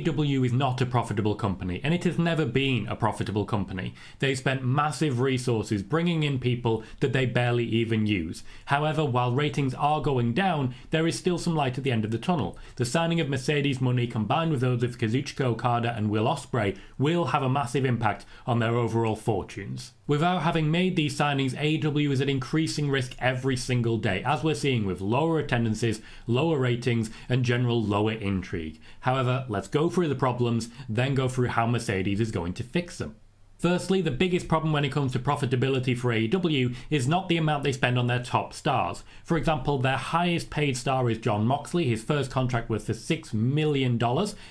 AEW is not a profitable company, and it has never been a profitable company. They spent massive resources bringing in people that they barely even use. However, while ratings are going down, there is still some light at the end of the tunnel. The signing of Mercedes Money combined with those of Kazuchika Okada and Will Ospreay will have a massive impact on their overall fortunes. Without having made these signings, AEW is at increasing risk every single day, as we're seeing with lower attendances, lower ratings, and general lower intrigue. However, let's go through the problems, then go through how Mercedes is going to fix them. Firstly, the biggest problem when it comes to profitability for AEW is not the amount they spend on their top stars. For example, their highest paid star is Jon Moxley. His first contract was for $6 million.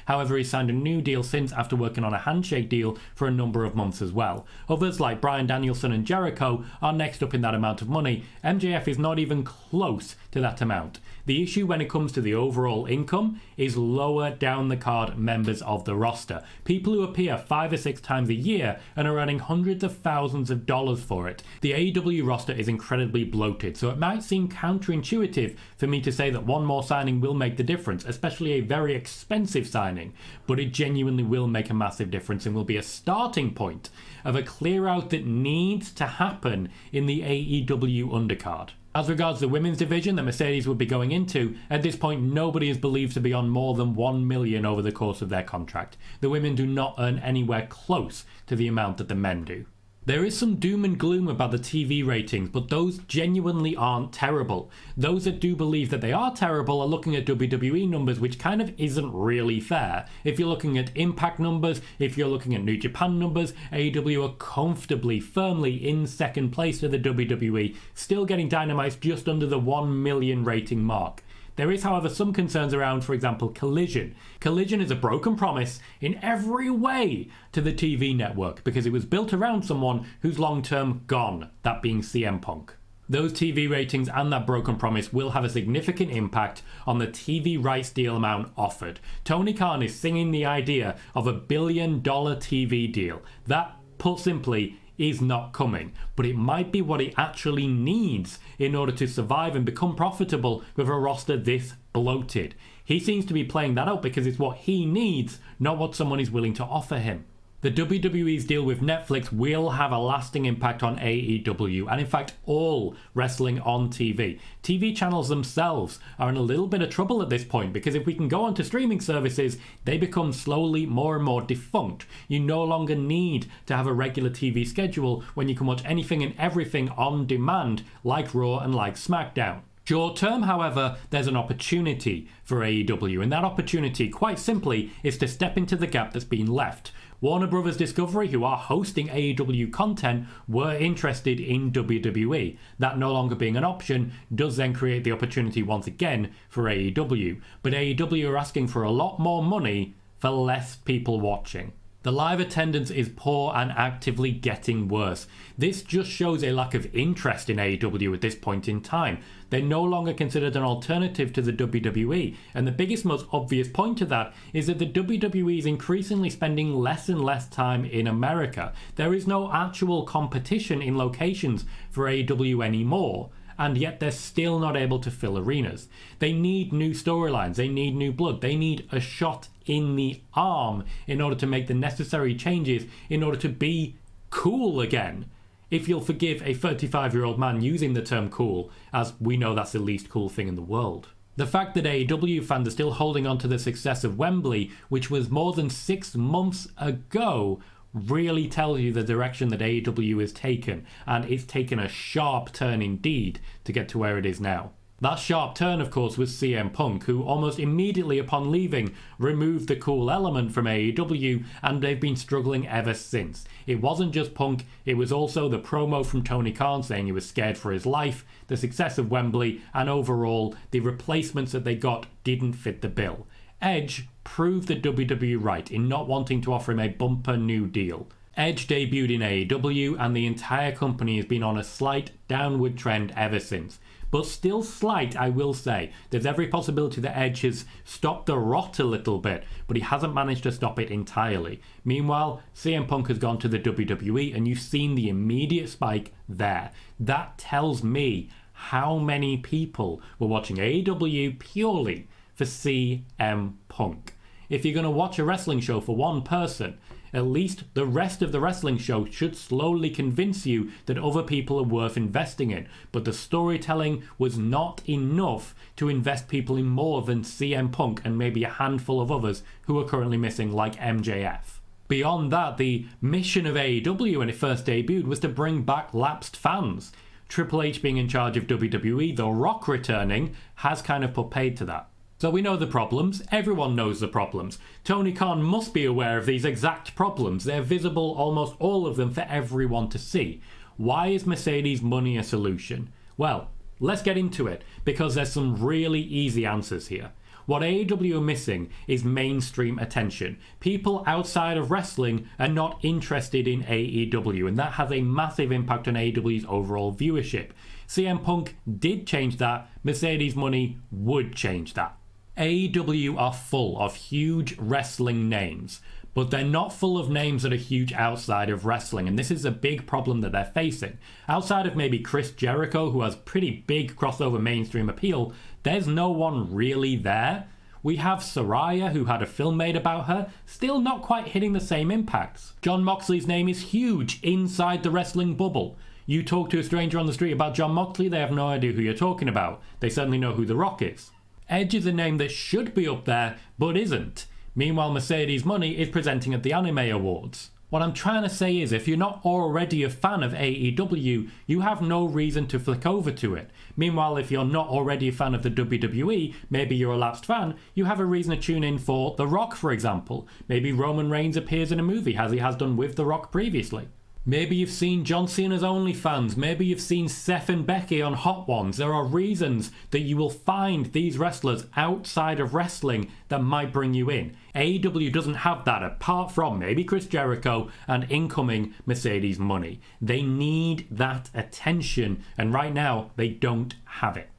However, he signed a new deal since after working on a handshake deal for a number of months as well. Others like Bryan Danielson and Jericho are next up in that amount of money. MJF is not even close to that amount. The issue when it comes to the overall income is lower down the card members of the roster. People who appear 5 or 6 times a year and are earning hundreds of thousands of dollars for it. The AEW roster is incredibly bloated, so it might seem counterintuitive for me to say that one more signing will make the difference, especially a very expensive signing, but it genuinely will make a massive difference and will be a starting point of a clear out that needs to happen in the AEW undercard. As regards the women's division that Mercedes would be going into, at this point nobody is believed to be on more than $1 million over the course of their contract. The women do not earn anywhere close to the amount that the men do. There is some doom and gloom about the TV ratings, but those genuinely aren't terrible. Those that do believe that they are terrible are looking at WWE numbers, which kind of isn't really fair. If you're looking at Impact numbers, if you're looking at New Japan numbers, AEW are comfortably, firmly in second place to the WWE, still getting Dynamite just under the 1 million rating mark. There is, however, some concerns around, for example, Collision. Collision is a broken promise in every way to the TV network because it was built around someone who's long-term gone, that being CM Punk. Those TV ratings and that broken promise will have a significant impact on the TV rights deal amount offered. Tony Khan is singing the idea of $1 billion TV deal. That, put simply, is not coming, but it might be what he actually needs in order to survive and become profitable with a roster this bloated. He seems to be playing that out because it's what he needs, not what someone is willing to offer him. The WWE's deal with Netflix will have a lasting impact on AEW and in fact all wrestling on TV. TV channels themselves are in a little bit of trouble at this point because if we can go onto streaming services, they become slowly more and more defunct. You no longer need to have a regular TV schedule when you can watch anything and everything on demand like Raw and like SmackDown. Short term, however, there's an opportunity for AEW, and that opportunity, quite simply, is to step into the gap that's been left. Warner Bros. Discovery, who are hosting AEW content, were interested in WWE. That no longer being an option does then create the opportunity once again for AEW. But AEW are asking for a lot more money for less people watching. The live attendance is poor and actively getting worse. This just shows a lack of interest in AEW at this point in time. They're no longer considered an alternative to the WWE, and the biggest, most obvious point to that is that the WWE is increasingly spending less and less time in America. There is no actual competition in locations for AEW anymore, and yet they're still not able to fill arenas. They need new storylines, they need new blood, they need a shot in the arm in order to make the necessary changes in order to be cool again. If you'll forgive a 35-year-old man using the term cool, as we know that's the least cool thing in the world. The fact that AEW fans are still holding on to the success of Wembley, which was more than 6 months ago, really tells you the direction that AEW has taken, and it's taken a sharp turn indeed to get to where it is now. That sharp turn, of course, was CM Punk, who almost immediately upon leaving removed the cool element from AEW, and they've been struggling ever since. It wasn't just Punk, it was also the promo from Tony Khan saying he was scared for his life, the success of Wembley, and overall, the replacements that they got didn't fit the bill. Edge proved the WWE right in not wanting to offer him a bumper new deal. Edge debuted in AEW, and the entire company has been on a slight downward trend ever since. But still slight, I will say. There's every possibility that Edge has stopped the rot a little bit, but he hasn't managed to stop it entirely. Meanwhile, CM Punk has gone to the WWE, and you've seen the immediate spike there. That tells me how many people were watching AEW purely for CM Punk. If you're going to watch a wrestling show for one person, at least the rest of the wrestling show should slowly convince you that other people are worth investing in. But the storytelling was not enough to invest people in more than CM Punk and maybe a handful of others who are currently missing, like MJF. Beyond that, the mission of AEW when it first debuted was to bring back lapsed fans. Triple H being in charge of WWE, The Rock returning, has kind of put paid to that. So we know the problems, everyone knows the problems. Tony Khan must be aware of these exact problems. They're visible, almost all of them, for everyone to see. Why is Mercedes money a solution? Well, let's get into it, because there's some really easy answers here. What AEW are missing is mainstream attention. People outside of wrestling are not interested in AEW, and that has a massive impact on AEW's overall viewership. CM Punk did change that. Mercedes money would change that. AEW are full of huge wrestling names, but they're not full of names that are huge outside of wrestling, and this is a big problem that they're facing. Outside of maybe Chris Jericho, who has pretty big crossover mainstream appeal, there's no one really there. We have Saraya, who had a film made about her, still not quite hitting the same impacts. Jon Moxley's name is huge inside the wrestling bubble. You talk to a stranger on the street about Jon Moxley, they have no idea who you're talking about. They certainly know who The Rock is. Edge is a name that should be up there, but isn't. Meanwhile, Mercedes money is presenting at the Anime Awards. What I'm trying to say is, if you're not already a fan of AEW, you have no reason to flick over to it. Meanwhile, if you're not already a fan of the WWE, maybe you're a lapsed fan, you have a reason to tune in for The Rock, for example. Maybe Roman Reigns appears in a movie, as he has done with The Rock previously. Maybe you've seen John Cena's OnlyFans. Maybe you've seen Seth and Becky on Hot Ones. There are reasons that you will find these wrestlers outside of wrestling that might bring you in. AEW doesn't have that, apart from maybe Chris Jericho and incoming Mercedes money. They need that attention, and right now they don't have it.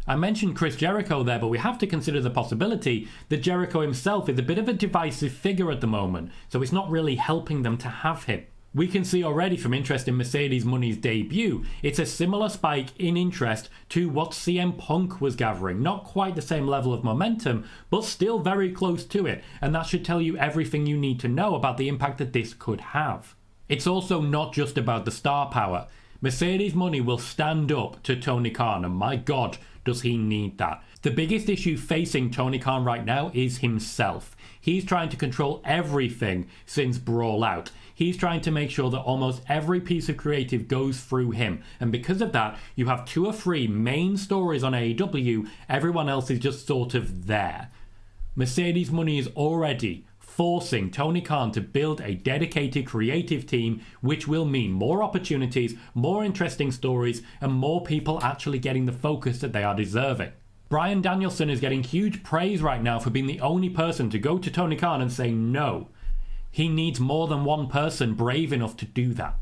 I mentioned Chris Jericho there, but we have to consider the possibility that Jericho himself is a bit of a divisive figure at the moment, so it's not really helping them to have him. We can see already from interest in Mercedes money's debut, it's a similar spike in interest to what CM Punk was gathering. Not quite the same level of momentum, but still very close to it, and that should tell you everything you need to know about the impact that this could have. It's also not just about the star power. Mercedes money will stand up to Tony Khan, and my god, does he need that. The biggest issue facing Tony Khan right now is himself. He's trying to control everything since Brawl Out. He's trying to make sure that almost every piece of creative goes through him. And because of that, you have 2 or 3 main stories on AEW. Everyone else is just sort of there. Mercedes money is already forcing Tony Khan to build a dedicated creative team, which will mean more opportunities, more interesting stories, and more people actually getting the focus that they are deserving. Bryan Danielson is getting huge praise right now for being the only person to go to Tony Khan and say no. He needs more than one person brave enough to do that.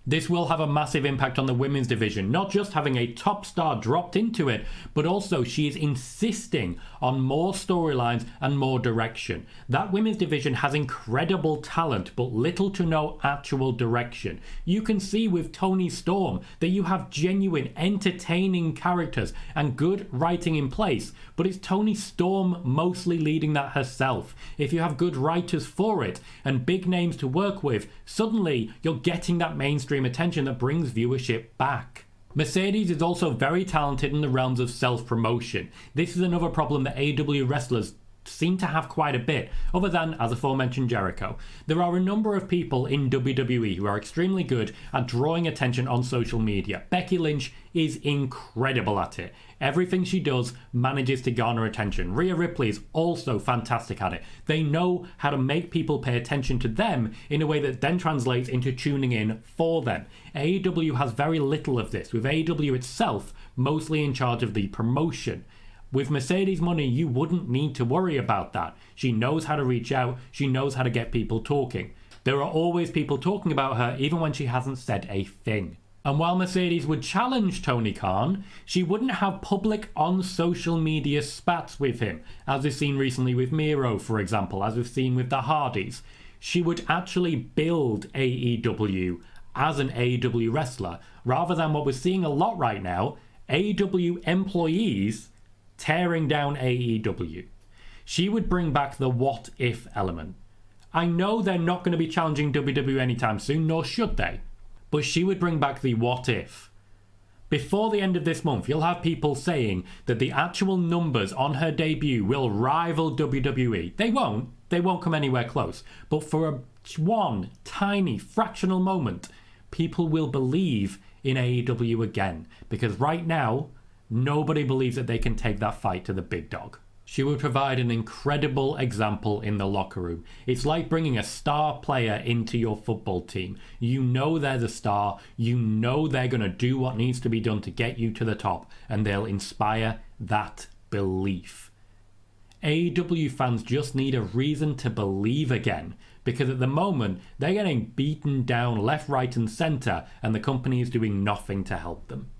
This will have a massive impact on the women's division, not just having a top star dropped into it, but also she is insisting on more storylines and more direction. That women's division has incredible talent, but little to no actual direction. You can see with Toni Storm that you have genuine, entertaining characters and good writing in place, but it's Toni Storm mostly leading that herself. If you have good writers for it and big names to work with, suddenly you're getting that mainstream attention that brings viewership back. Mercedes is also very talented in the realms of self-promotion. This is another problem that AEW wrestlers seem to have quite a bit, other than, as aforementioned, Jericho. There are a number of people in WWE who are extremely good at drawing attention on social media. Becky Lynch is incredible at it. Everything she does manages to garner attention. Rhea Ripley is also fantastic at it. They know how to make people pay attention to them in a way that then translates into tuning in for them. AEW has very little of this, with AEW itself mostly in charge of the promotion. With Mercedes money, you wouldn't need to worry about that. She knows how to reach out. She knows how to get people talking. There are always people talking about her, even when she hasn't said a thing. And while Mercedes would challenge Tony Khan, she wouldn't have public on social media spats with him, as we've seen recently with Miro, for example, as we've seen with the Hardys. She would actually build AEW as an AEW wrestler, rather than what we're seeing a lot right now, AEW employees tearing down AEW. She would bring back the what if element. I know they're not going to be challenging WWE anytime soon, nor should they. But she would bring back the what if. Before the end of this month, you'll have people saying that the actual numbers on her debut will rival WWE. They won't. They won't come anywhere close. But for one tiny fractional moment, people will believe in AEW again. Because right now, nobody believes that they can take that fight to the big dog. She would provide an incredible example in the locker room. It's like bringing a star player into your football team. You know they're the star. You know they're going to do what needs to be done to get you to the top. And they'll inspire that belief. AEW fans just need a reason to believe again. Because at the moment, they're getting beaten down left, right and centre. And the company is doing nothing to help them.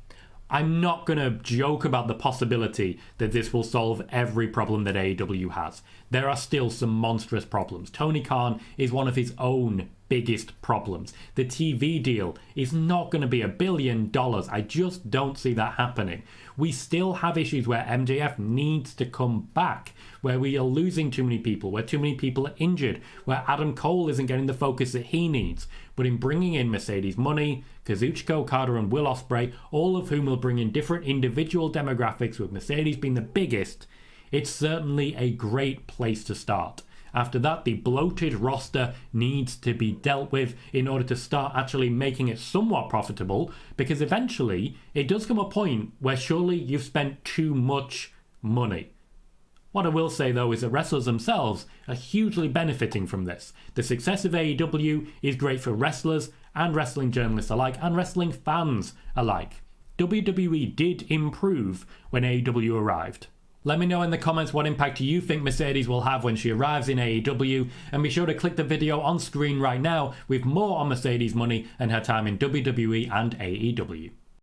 I'm not going to joke about the possibility that this will solve every problem that AEW has. There are still some monstrous problems. Tony Khan is one of his own biggest problems. The TV deal is not going to be $1 billion. I just don't see that happening. We still have issues where MJF needs to come back, where we are losing too many people, where too many people are injured, where Adam Cole isn't getting the focus that he needs. But in bringing in Mercedes Moné, Kazuchika Okada and Will Ospreay, all of whom will bring in different individual demographics, with Mercedes being the biggest, it's certainly a great place to start. After that, the bloated roster needs to be dealt with in order to start actually making it somewhat profitable, because eventually it does come a point where surely you've spent too much money. What I will say though is that wrestlers themselves are hugely benefiting from this. The success of AEW is great for wrestlers and wrestling journalists alike, and wrestling fans alike. WWE did improve when AEW arrived. Let me know in the comments what impact you think Mercedes will have when she arrives in AEW, and be sure to click the video on screen right now with more on Mercedes Moné and her time in WWE and AEW.